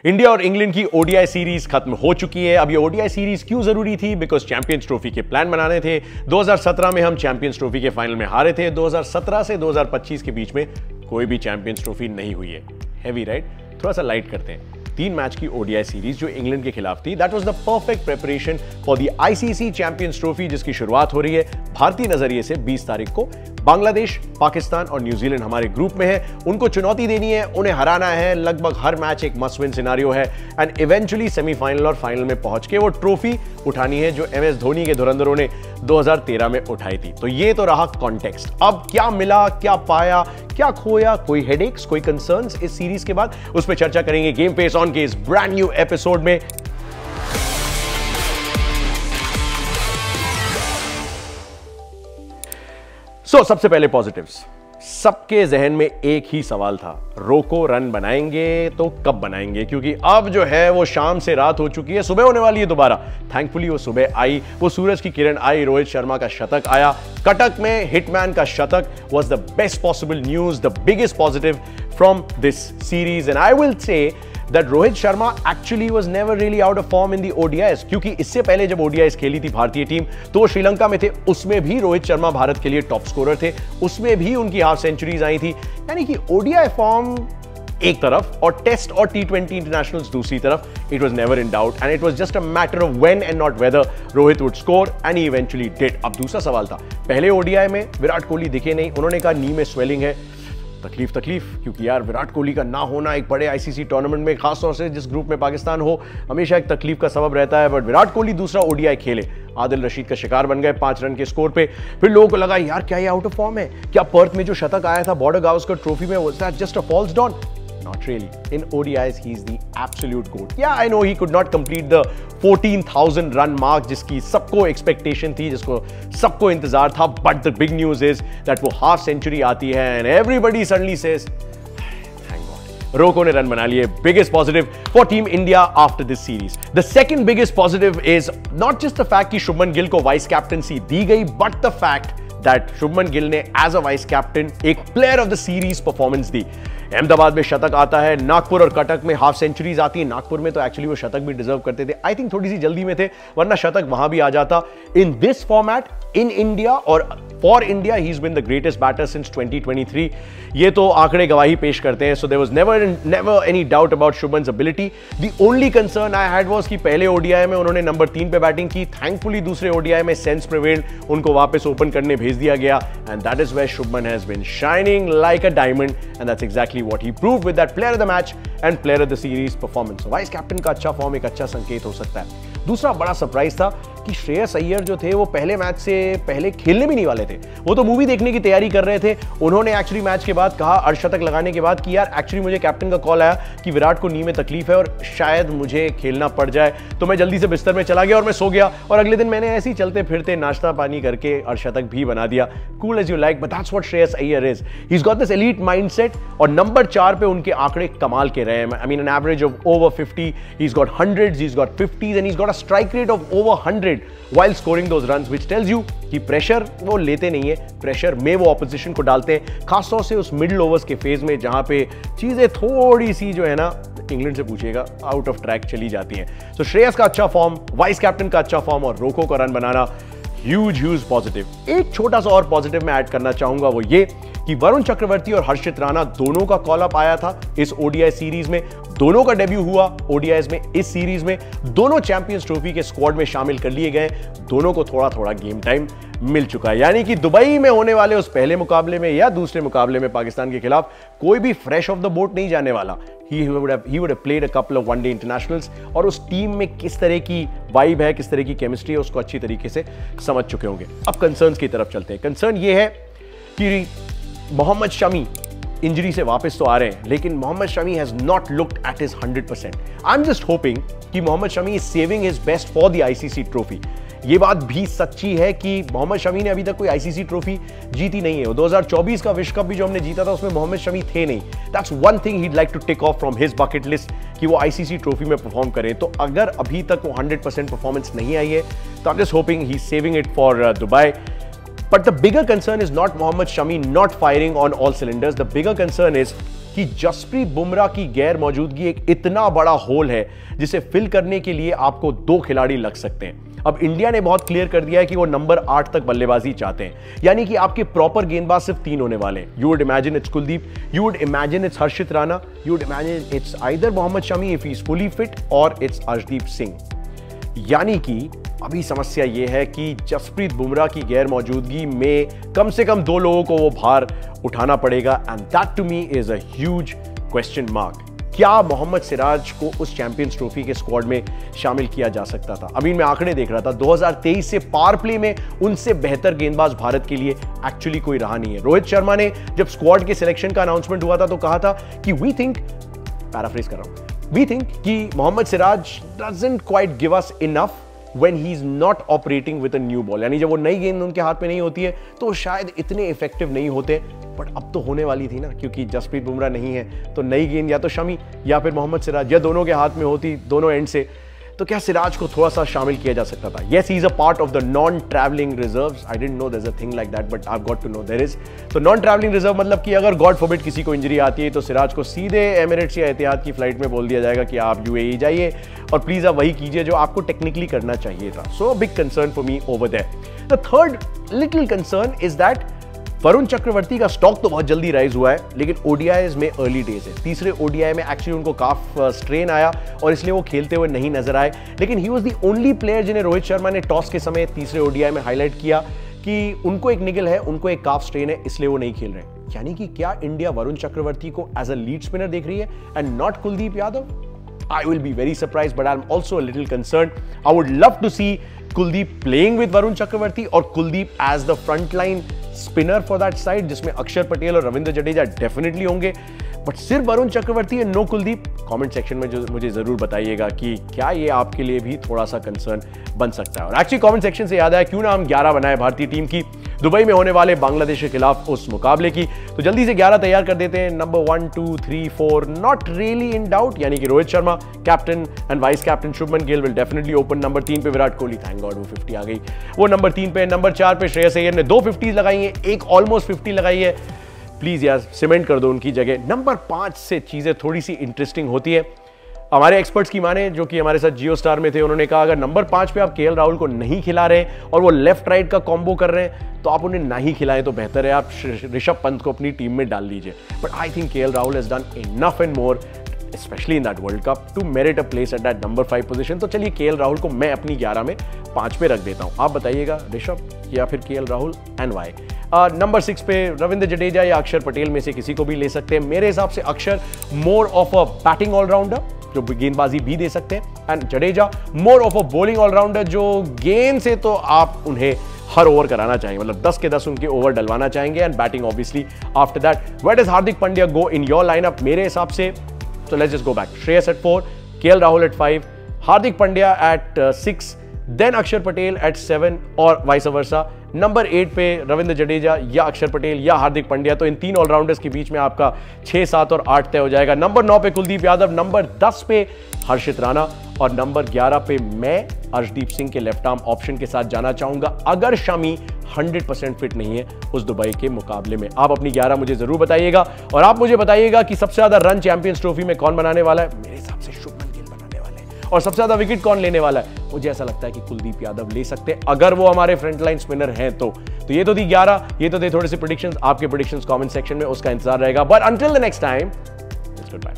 India और England की ODI series खत्म हो चुकी है। अब ये ओडीआई सीरीज क्यों जरूरी थी? बिकॉज चैंपियंस ट्रॉफी के प्लान बनाने थे। 2017 में हम चैंपियंस ट्रॉफी के फाइनल में हारे थे। 2017 से 2025 के बीच में कोई भी चैंपियंस ट्रॉफी नहीं हुई है। Heavy right? थोड़ा सा लाइट करते हैं। 3 मैच की ओडीआई सीरीज जो इंग्लैंड के खिलाफ थी, that was the perfect preparation for the ICC champions trophy, जिसकी शुरुआत हो रही है भारतीय नजरिए से 20 तारीख को। बांग्लादेश, पाकिस्तान और न्यूजीलैंड हमारे ग्रुप में है। उनको चुनौती देनी है, उन्हें हराना है। लगभग हर मैच एक मस्ट विन सिनेरियो है एंड इवेंचुअली सेमीफाइनल और फाइनल में पहुंच के वो ट्रॉफी उठानी है जो एमएस धोनी के धुरंधरों ने 2013 में उठाई थी। तो ये तो रहा कॉन्टेक्स्ट। अब क्या मिला, क्या पाया, क्या खोया, कोई हेडेक्स, कोई कंसर्न्स इस सीरीज के बाद, उस पर चर्चा करेंगे गेम फेस ऑन के इस ब्रांड न्यू एपिसोड में। सबसे पहले पॉजिटिव्स। सबके जहन में एक ही सवाल था, रोको रन बनाएंगे तो कब बनाएंगे? क्योंकि अब जो है वो शाम से रात हो चुकी है, सुबह होने वाली है दोबारा। थैंकफुली वो सुबह आई, वो सूरज की किरण आई, रोहित शर्मा का शतक आया। कटक में हिटमैन का शतक was the best possible news, the biggest positive from this series. And I will say that Rohit Sharma actually was never really out of form in the ODIs, क्योंकि इससे पहले जब ODIs खेली थी भारतीय टीम तो वो श्रीलंका में थे, उसमें भी रोहित शर्मा भारत के लिए टॉप स्कोरर थे, उसमें भी उनकी हाफ सेंचुरीज आई थी। यानी कि ODI फॉर्म एक तरफ और टेस्ट और T20 इंटरनेशनल्स दूसरी तरफ, it was never in doubt and it was just a matter of when and not whether Rohit would score and he eventually did। अब दूसरा सवाल था, पहले ODI में विराट कोहली दिखे नहीं, उन्होंने कहा नी में स्वेलिंग है। तकलीफ क्योंकि यार विराट कोहली का ना होना एक बड़े आईसीसी टूर्नामेंट में, खासतौर से जिस ग्रुप में पाकिस्तान हो, हमेशा एक तकलीफ का सबब रहता है। बट विराट कोहली दूसरा ओडीआई खेले, आदिल रशीद का शिकार बन गए 5 रन के स्कोर पे। फिर लोगों को लगा यार क्या ये आउट ऑफ फॉर्म है? क्या पर्थ में जो शतक आया था बॉर्डर गावस्कर ट्रॉफी में, was that just a false dawn? Not really. In ODIs, he's the absolute GOAT. Yeah, I know he could not complete the 14,000 run mark जिसकी सबको expectation थी, जिसको सबको इंतजार था. But the big news is that वो half century आती है and everybody suddenly says, thank God. रोको ने रन बना लिए. Biggest positive for Team India after this series. The second biggest positive is not just the fact कि शुभमन गिल को vice captaincy दी गई, but the fact that Shubman Gill ने as a vice captain एक player of the series performance दी. अहमदाबाद में शतक आता है, नागपुर और कटक में हाफ सेंचुरीज आती है। नागपुर में तो एक्चुअली वो शतक भी डिजर्व करते थे, आई थिंक थोड़ी सी जल्दी में थे, वरना शतक वहां भी आ जाता। In this format in India और for India he is been the greatest batter since 2023। ये तो आंकड़े गवाही पेश करते हैं। So there was never any doubt about Shubman's ability. The only concern I had was कि पहले ओडीआई में उन्होंने नंबर 3 पे बैटिंग की, थैंकफुली दूसरे ओडीआई में सेंस प्रिवेल्ड, उनको वापस ओपन करने भेज दिया गया and that is where Shubman has been shining like a diamond and that's exactly what he proved with that player of the match and player of the series performance. Vice captain का अच्छा form एक अच्छा संकेत हो सकता है। दूसरा बड़ा सरप्राइज था कि श्रेयस अय्यर जो थे वो पहले मैच से पहले खेलने भी नहीं वाले थे, वो तो मूवी देखने की तैयारी कर रहे थे। उन्होंने एक्चुअली मैच के बाद कहा, अर्धशतक लगाने के बाद, कि यार एक्चुअली मुझे कैप्टन का कॉल आया कि विराट को नी में तकलीफ है और शायद मुझे खेलना पड़ जाए, तो मैं जल्दी से बिस्तर में चला गया और मैं सो गया और अगले दिन मैंने ऐसे ही चलते फिरते नाश्ता पानी करके अर्धशतक भी बना दिया। Cool as you like, but that's what Shreyas Iyer is. He is got this elite mindset और नंबर 4 पे उनके आंकड़े कमाल के रहे हैं। I mean an average of over 50, he is got 100s, he is got 50s and he is got a strike rate of over 100 while scoring those runs, which tells you कि pressure वो लेते नहीं है, pressure में वो opposition को डालते हैं, खासतौर से उस मिडिल ओवर्स के फेज में जहां पे चीजें थोड़ी सी जो है ना, इंग्लैंड से पूछिएगा, आउट ऑफ ट्रैक चली जाती हैं। तो श्रेयस का अच्छा फॉर्म, वाइस कैप्टन का अच्छा फॉर्म और रोको का रन बनाना, ह्यूज पॉजिटिव। एक छोटा सा और पॉजिटिव मैं ऐड करना चाहूंगा, वो ये कि वरुण चक्रवर्ती और हर्षित राणा दोनों का कॉल अप आया था इस ओडीआई सीरीज में, दोनों का डेब्यू हुआ ओडीआईज में इस सीरीज में, दोनों चैंपियंस ट्रॉफी के स्क्वाड में शामिल कर लिए गए, दोनों को थोड़ा थोड़ा गेम टाइम मिल चुका है। यानी कि दुबई में होने वाले उस पहले मुकाबले में या दूसरे मुकाबले में पाकिस्तान के खिलाफ कोई भी फ्रेश ऑफ द बोट नहीं जाने वाला। He would have played a couple of one-day internationals और उस टीम में किस तरह की वाइब है, किस तरह की केमिस्ट्री है, उसको अच्छी तरीके से समझ चुके होंगे। अब कंसर्न्स की तरफ चलते हैं। कंसर्न ये है कि मोहम्मद शमी इंजरी से वापस तो आ रहे हैं, लेकिन Mohammed Shami has not looked at his 100%। I am just hoping कि Mohammed Shami is saving his best for the ICC trophy. ये बात भी सच्ची है कि मोहम्मद शमी ने अभी तक कोई आईसीसी ट्रॉफी जीती नहीं है। 2024 का विश्व कप भी जो हमने जीता था उसमें मोहम्मद शमी थे नहीं। That's one thing he like to tick off from his bucket list कि वो आईसीसी ट्रॉफी में परफॉर्म करें। तो अगर अभी तक वो 100% परफॉर्मेंस नहीं आई है तो आई am just hopping he is saving it for Dubai. But the bigger concern is not Mohammad Shami not firing on all cylinders. The bigger concern is कि जसप्रीत बुमराह की गैर मौजूदगी एक इतना बड़ा होल है जिसे फिल करने के लिए आपको 2 खिलाड़ी लग सकते हैं। अब इंडिया ने बहुत क्लियर कर दिया है कि वो नंबर 8 तक बल्लेबाजी चाहते हैं, यानी कि आपके प्रॉपर गेंदबाज सिर्फ 3 होने वाले हैं। You would imagine it's Kuldeep, you would imagine it's Harshit Rana, you would imagine it's either Mohammed Shami if he is fully fit और इट्स अर्शदीप सिंह। यानी कि अभी समस्या यह है कि जसप्रीत बुमराह की गैर मौजूदगी में कम से कम 2 लोगों को वो भार उठाना पड़ेगा, and that to me is a huge question mark. क्या मोहम्मद सिराज को उस चैंपियंस ट्रॉफी के स्क्वाड में शामिल किया जा सकता था? अभी मैं आंकड़े देख रहा था, 2023 से पावर प्ले में उनसे बेहतर गेंदबाज भारत के लिए एक्चुअली कोई रहा नहीं है। रोहित शर्मा ने जब स्क्वाड के सिलेक्शन का अनाउंसमेंट हुआ था तो कहा था कि वी थिंक, पैराफ्रेज कर रहा हूं, वी थिंक कि Mohammed Siraj doesn't quite give us enough when he is not operating with a new ball, यानी जब वो नई गेंद उनके हाथ में नहीं होती है तो शायद इतने इफेक्टिव नहीं होते, बट अब तो होने वाली थी ना, क्योंकि जसप्रीत बुमराह नहीं है तो नई गेंद या तो शमी या फिर मोहम्मद सिराज या दोनों के हाथ में होती, दोनों एंड से। तो क्या सिराज को थोड़ा सा शामिल किया जा सकता था? Yes, he is a part of the non-traveling reserves. I didn't know there's a thing like that, but I've got to know there is. तो non-traveling reserve मतलब कि अगर गॉड फॉरबिड किसी को इंजरी आती है तो सिराज को सीधे एमिरेट्स या एतिहाद की फ्लाइट में बोल दिया जाएगा कि आप यूएई जाइए और प्लीज आप वही कीजिए जो आपको टेक्निकली करना चाहिए था। So big concern for me over there. The third little concern is that Varun Chakravarthy का स्टॉक तो बहुत जल्दी राइज हुआ है, लेकिन ओडीआईज में अर्ली डेज है। तीसरे ओडीआई में एक्चुअली उनको काफ स्ट्रेन आया और इसलिए वो खेलते हुए नहीं नजर आए, लेकिन he was the only player जिन्हें रोहित शर्मा ने टॉस के समय तीसरे ओडीआई में हाईलाइट किया कि उनको एक निगल है, उनको एक काफ स्ट्रेन है, इसलिए वो नहीं खेल रहे। यानी कि क्या इंडिया वरुण चक्रवर्ती को एज अ लीड स्पिनर देख रही है and not Kuldeep Yadav? I will be very surprised, but I'm also a little concerned. I would love to see Kuldeep playing with Varun Chakravarti or Kuldeep as the frontline spinner for that side, जिसमें अक्षर पटेल और Ravindra Jadeja definitely होंगे, but सिर्फ वरुण चक्रवर्ती है, no Kuldeep. Comment section में जो मुझे जरूर बताइएगा कि क्या ये आपके लिए भी थोड़ा सा कंसर्न बन सकता है। और एक्चुअली कमेंट सेक्शन से याद आया, क्यों ना हम 11 बनाए भारतीय टीम की दुबई में होने वाले बांग्लादेश के खिलाफ उस मुकाबले की। तो जल्दी से 11 तैयार कर देते हैं। Number 1, 2, 3, 4 not really in doubt, यानी कि Rohit Sharma captain and vice captain Shubman Gill will definitely open. Number 3 पे विराट कोहली, थैंक गॉड वो 50 आ गई, वो नंबर 3 पे। नंबर 4 पे श्रेयस अय्यर ने 2 50 लगाई है, एक ऑलमोस्ट 50 लगाई है। प्लीज यार सीमेंट कर दो उनकी जगह। नंबर 5 से चीजें थोड़ी सी इंटरेस्टिंग होती है। हमारे एक्सपर्ट्स की माने, जो कि हमारे साथ जियो स्टार में थे, उन्होंने कहा अगर नंबर 5 पे आप केएल राहुल को नहीं खिला रहे और वो लेफ्ट राइट का कॉम्बो कर रहे हैं तो आप उन्हें ना ही खिलाएं तो बेहतर है, आप ऋषभ पंत को अपनी टीम में डाल लीजिए। But I think KL Rahul has done enough and more especially in that World Cup to merit a place at that number 5 position। तो चलिए केएल राहुल को मैं अपनी 11 में 5 पे रख देता हूं। आप बताइएगा ऋषभ या फिर KL Rahul and why. Number 6 पे रविंद्र जडेजा या अक्षर पटेल में से किसी को भी ले सकते हैं। मेरे हिसाब से Axar more of a batting allrounder जो गेंदबाजी भी दे सकते हैं, and Jadeja more of a bowling allrounder जो गेंद से तो आप उन्हें हर ओवर कराना चाहेंगे, मतलब 10 के 10 उनके ओवर डलवाना चाहेंगे, and batting obviously after that. Where does Hardik Pandya go in your lineup? मेरे हिसाब से so let's just go back. Shreyas at 4, KL Rahul at 5, Hardik Pandya at 6, then Akshar Patel at 7 और vice versa. नंबर 8 पे रविंद्र जडेजा या अक्षर पटेल या हार्दिक पांड्या। तो इन 3 allrounders के बीच में आपका 6, 7 और 8 तय हो जाएगा। नंबर 9 पे कुलदीप यादव, नंबर 10 पे हर्षित राणा और नंबर 11 पे मैं अर्शदीप सिंह के लेफ्ट आर्म ऑप्शन के साथ जाना चाहूंगा अगर शमी 100% फिट नहीं है उस दुबई के मुकाबले में। आप अपनी 11 मुझे जरूर बताइएगा और आप मुझे बताइएगा कि सबसे ज्यादा रन चैंपियंस ट्रॉफी में कौन बनाने वाला है। मेरे हिसाब से शुभमन गिल बनाने वाले हैं। और सबसे ज्यादा विकेट कौन लेने वाला है? मुझे ऐसा लगता है कि कुलदीप यादव ले सकते हैं अगर वो हमारे फ्रंटलाइन स्पिनर हैं तो। ये तो थी 11, ये तो थे थोड़े से प्रेडिक्शंस। आपके प्रेडिक्शंस कमेंट सेक्शन में, उसका इंतजार रहेगा। But until the next time, it's good bye.